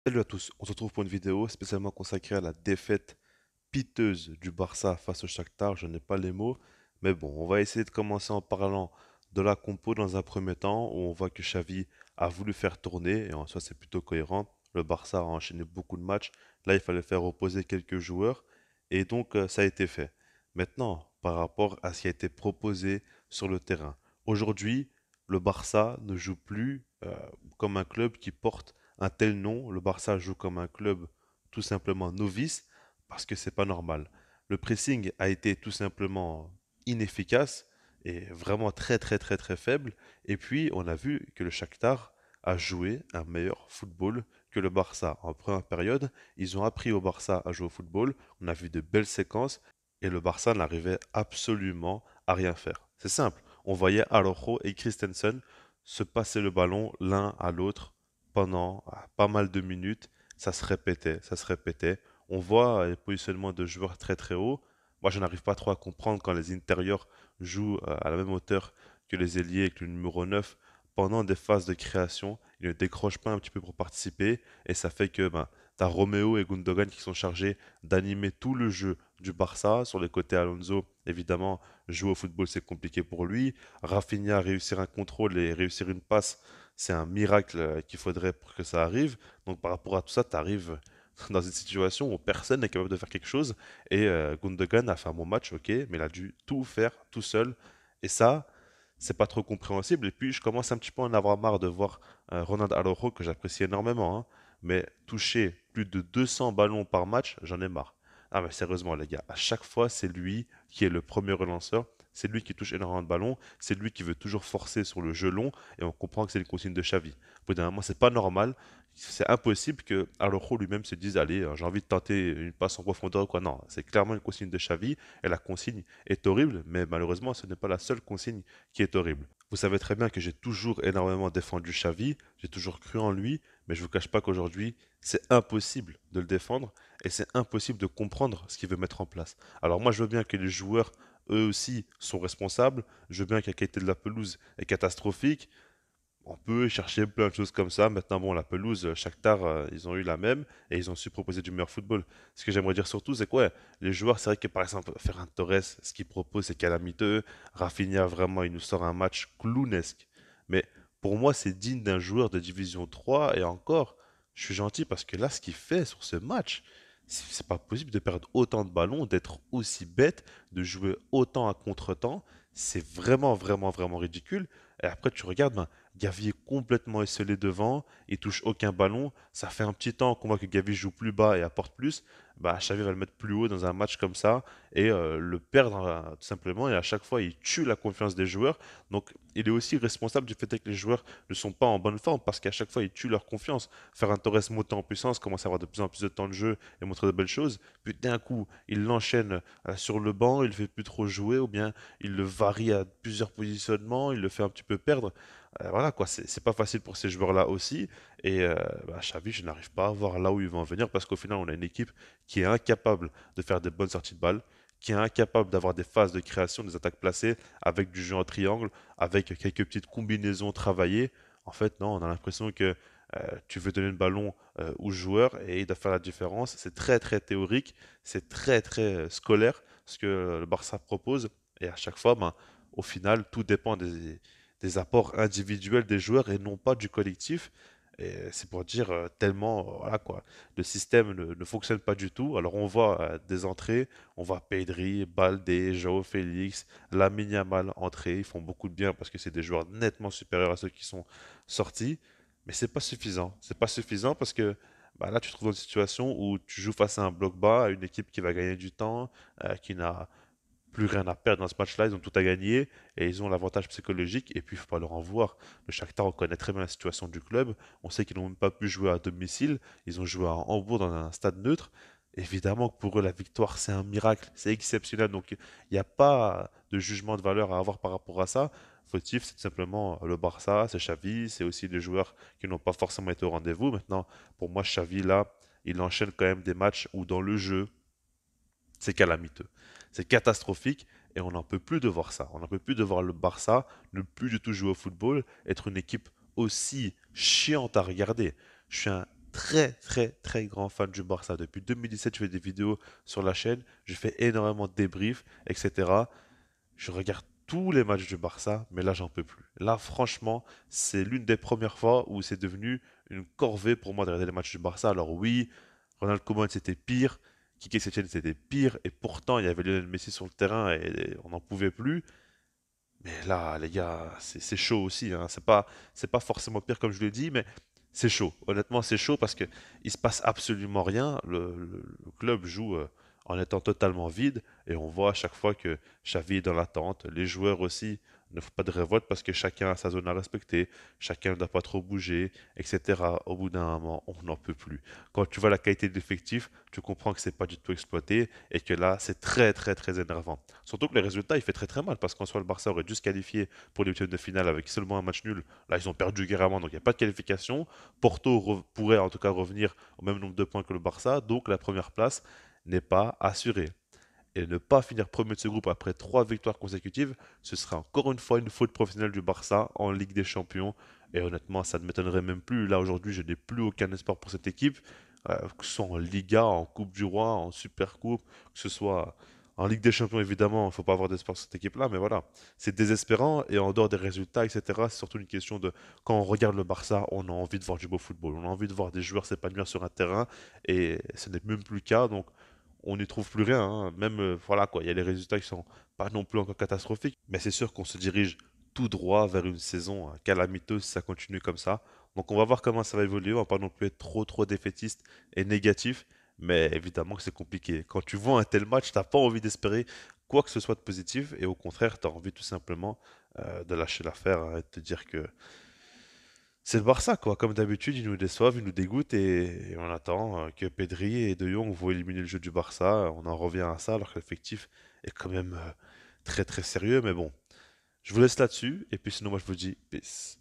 Salut à tous, on se retrouve pour une vidéo spécialement consacrée à la défaite piteuse du Barça face au Shakhtar. Je n'ai pas les mots, mais bon, on va essayer de commencer en parlant de la compo dans un premier temps, où on voit que Xavi a voulu faire tourner, et en soi c'est plutôt cohérent. Le Barça a enchaîné beaucoup de matchs, là il fallait faire reposer quelques joueurs, et donc ça a été fait. Maintenant, par rapport à ce qui a été proposé sur le terrain, aujourd'hui, le Barça ne joue plus comme un club qui porte un tel nom. Le Barça joue comme un club tout simplement novice parce que c'est pas normal. Le pressing a été tout simplement inefficace et vraiment très faible. Et puis on a vu que le Shakhtar a joué un meilleur football que le Barça. En première période, ils ont appris au Barça à jouer au football. On a vu de belles séquences et le Barça n'arrivait absolument à rien faire. C'est simple. On voyait Araujo et Christensen se passer le ballon l'un à l'autre pendant pas mal de minutes. Ça se répétait, ça se répétait. On voit les positionnements de joueurs très haut. Moi, je n'arrive pas trop à comprendre quand les intérieurs jouent à la même hauteur que les ailiers et que le numéro 9 pendant des phases de création. Ils ne décrochent pas un petit peu pour participer et ça fait que tu as Roméo et Gundogan qui sont chargés d'animer tout le jeu du Barça. Sur les côtés, Alonso, évidemment, jouer au football, c'est compliqué pour lui. Rafinha, réussir un contrôle et réussir une passe, c'est un miracle qu'il faudrait pour que ça arrive. Donc par rapport à tout ça, tu arrives dans une situation où personne n'est capable de faire quelque chose. Et Gundogan a fait un bon match, ok, mais il a dû tout faire tout seul. Et ça, c'est pas trop compréhensible. Et puis je commence un petit peu à en avoir marre de voir Ronald Araujo, que j'apprécie énormément, hein, mais toucher plus de 200 ballons par match, j'en ai marre. Ah mais sérieusement les gars, à chaque fois c'est lui qui est le premier relanceur, c'est lui qui touche énormément de ballons, c'est lui qui veut toujours forcer sur le jeu long et on comprend que c'est une consigne de Xavi. Au bout d'un moment, c'est pas normal, c'est impossible que Araujo lui-même se dise allez, j'ai envie de tenter une passe en profondeur ou quoi. Non, c'est clairement une consigne de Xavi et la consigne est horrible, mais malheureusement, ce n'est pas la seule consigne qui est horrible. Vous savez très bien que j'ai toujours énormément défendu Xavi, j'ai toujours cru en lui, mais je vous cache pas qu'aujourd'hui, c'est impossible de le défendre et c'est impossible de comprendre ce qu'il veut mettre en place. Alors moi, je veux bien que les joueurs eux aussi sont responsables. Je veux bien que la qualité de la pelouse est catastrophique. On peut chercher plein de choses comme ça. Maintenant, bon, la pelouse, Shakhtar, ils ont eu la même et ils ont su proposer du meilleur football. Ce que j'aimerais dire surtout, c'est que ouais, les joueurs, c'est vrai que par exemple, Ferran Torres, ce qu'il propose, c'est calamiteux. Rafinha, vraiment, il nous sort un match clownesque. Mais pour moi, c'est digne d'un joueur de Division 3 et encore, je suis gentil parce que là, ce qu'il fait sur ce match, c'est pas possible de perdre autant de ballons, d'être aussi bête, de jouer autant à contre-temps. C'est vraiment ridicule. Et après, tu regardes, ben, Gavi est complètement esselé devant, il touche aucun ballon. Ça fait un petit temps qu'on voit que Gavi joue plus bas et apporte plus. Bah, Xavi va le mettre plus haut dans un match comme ça et le perdre tout simplement. Et à chaque fois, il tue la confiance des joueurs. Donc, il est aussi responsable du fait que les joueurs ne sont pas en bonne forme parce qu'à chaque fois, il tue leur confiance. Faire un Torres monter en puissance, commence à avoir de plus en plus de temps de jeu et montrer de belles choses. Puis d'un coup, il l'enchaîne sur le banc, il ne fait plus trop jouer ou bien il le varie à plusieurs positionnements, il le fait un petit peu perdre. Voilà quoi, c'est pas facile pour ces joueurs-là aussi. Et Xavi, je n'arrive pas à voir là où ils vont en venir parce qu'au final, on a une équipe qui est incapable de faire des bonnes sorties de balles, qui est incapable d'avoir des phases de création, des attaques placées avec du jeu en triangle, avec quelques petites combinaisons travaillées. En fait, non, on a l'impression que tu veux donner le ballon aux joueurs et il doit faire la différence. C'est très théorique, c'est très scolaire ce que le Barça propose. Et à chaque fois, ben, au final, tout dépend des apports individuels des joueurs et non pas du collectif. Et c'est pour dire tellement, voilà quoi, le système ne fonctionne pas du tout. Alors on voit des entrées, on voit Pedri, Baldé, João Félix, Lamine Yamal entrer, ils font beaucoup de bien parce que c'est des joueurs nettement supérieurs à ceux qui sont sortis. Mais c'est pas suffisant. C'est pas suffisant parce que bah là tu te trouves dans une situation où tu joues face à un bloc bas, à une équipe qui va gagner du temps, qui n'a plus rien à perdre dans ce match-là, ils ont tout à gagner et ils ont l'avantage psychologique et puis il ne faut pas leur en vouloir. Le Shakhtar, on connaît très bien la situation du club, on sait qu'ils n'ont même pas pu jouer à domicile, ils ont joué à Hambourg dans un stade neutre. Évidemment que pour eux, la victoire, c'est un miracle, c'est exceptionnel, donc il n'y a pas de jugement de valeur à avoir par rapport à ça. Fautif, c'est tout simplement le Barça, c'est Xavi, c'est aussi les joueurs qui n'ont pas forcément été au rendez-vous. Maintenant, pour moi, Xavi, là, il enchaîne quand même des matchs où dans le jeu, c'est calamiteux. C'est catastrophique et on n'en peut plus de voir ça. On n'en peut plus de voir le Barça ne plus du tout jouer au football, être une équipe aussi chiante à regarder. Je suis un très très très grand fan du Barça. Depuis 2017, je fais des vidéos sur la chaîne, je fais énormément de débriefs, etc. Je regarde tous les matchs du Barça, mais là, j'en peux plus. Là, franchement, c'est l'une des premières fois où c'est devenu une corvée pour moi de regarder les matchs du Barça. Alors oui, Ronald Koeman, c'était pire, Quique Setién, c'était pire, et pourtant, il y avait Lionel Messi sur le terrain et on n'en pouvait plus. Mais là, les gars, c'est chaud aussi, hein. C'est pas forcément pire comme je le dis, mais c'est chaud. Honnêtement, c'est chaud parce que il se passe absolument rien. Le club joue en étant totalement vide et on voit à chaque fois que Xavi est dans l'attente. Les joueurs aussi ne font pas de révolte parce que chacun a sa zone à respecter, chacun ne doit pas trop bouger, etc. Au bout d'un moment, on n'en peut plus. Quand tu vois la qualité de l'effectif, tu comprends que c'est pas du tout exploité et que là, c'est très très très énervant. Surtout que les résultats, il fait très très mal parce qu'en soi, le Barça aurait dû se qualifier pour les huitièmes de finale avec seulement un match nul. Là, ils ont perdu carrément, donc il n'y a pas de qualification. Porto pourrait en tout cas revenir au même nombre de points que le Barça, donc la première place n'est pas assurée. Et ne pas finir premier de ce groupe après trois victoires consécutives, ce serait encore une fois une faute professionnelle du Barça en Ligue des Champions. Et honnêtement, ça ne m'étonnerait même plus. Là, aujourd'hui, je n'ai plus aucun espoir pour cette équipe, que ce soit en Liga, en Coupe du Roi, en Super Coupe, que ce soit en Ligue des Champions, évidemment, il ne faut pas avoir d'espoir sur cette équipe-là, mais voilà, c'est désespérant. Et en dehors des résultats, etc., c'est surtout une question de quand on regarde le Barça, on a envie de voir du beau football, on a envie de voir des joueurs s'épanouir sur un terrain, et ce n'est même plus le cas. Donc, on n'y trouve plus rien, hein. Même, voilà quoi, il y a les résultats qui sont pas non plus encore catastrophiques, mais c'est sûr qu'on se dirige tout droit vers une saison calamiteuse si ça continue comme ça. Donc on va voir comment ça va évoluer, on va pas non plus être trop trop défaitiste et négatif, mais évidemment que c'est compliqué. Quand tu vois un tel match, t'as pas envie d'espérer quoi que ce soit de positif, et au contraire, tu as envie tout simplement de lâcher l'affaire, hein, et de te dire que c'est le Barça, quoi. Comme d'habitude, ils nous déçoivent, ils nous dégoûtent et on attend que Pedri et De Jong vont éliminer le jeu du Barça. On en revient à ça alors que l'effectif est quand même très très sérieux. Mais bon, je vous laisse là-dessus et puis sinon moi je vous dis peace.